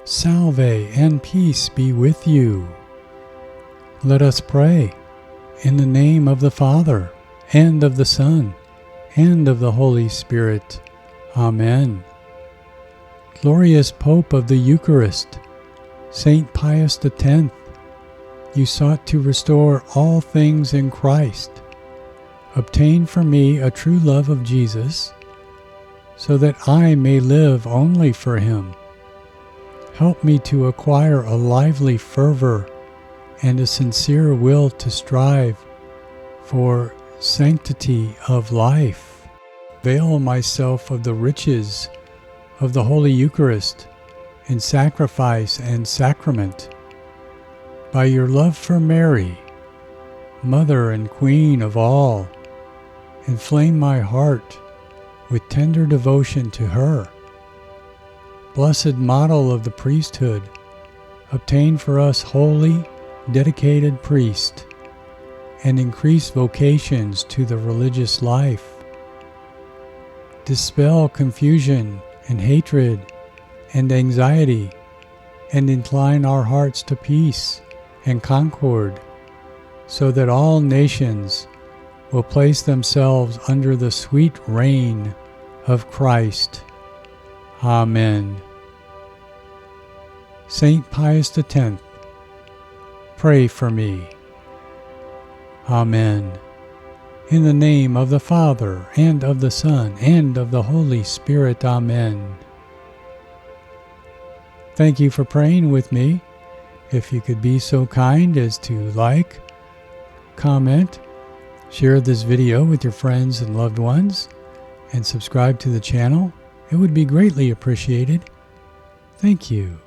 Salve and peace be with you. Let us pray. In the name of the Father, and of the Son, and of the Holy Spirit. Amen. Glorious Pope of the Eucharist, Saint Pius X, you sought to restore all things in Christ. Obtain for me a true love of Jesus, so that I may live only for Him. Help me to acquire a lively fervor and a sincere will to strive for sanctity of life. Avail myself of the riches of the Holy Eucharist in sacrifice and sacrament. By your love for Mary, Mother and Queen of all, inflame my heart with tender devotion to her. Blessed model of the priesthood, obtain for us holy, dedicated priests, and increase vocations to the religious life. Dispel confusion and hatred and anxiety, and incline our hearts to peace and concord, so that all nations will place themselves under the sweet reign of Christ. Amen. Saint Pius X, pray for me. Amen. In the name of the Father, and of the Son, and of the Holy Spirit. Amen. Thank you for praying with me. If you could be so kind as to like, comment, share this video with your friends and loved ones, and subscribe to the channel, it would be greatly appreciated. Thank you.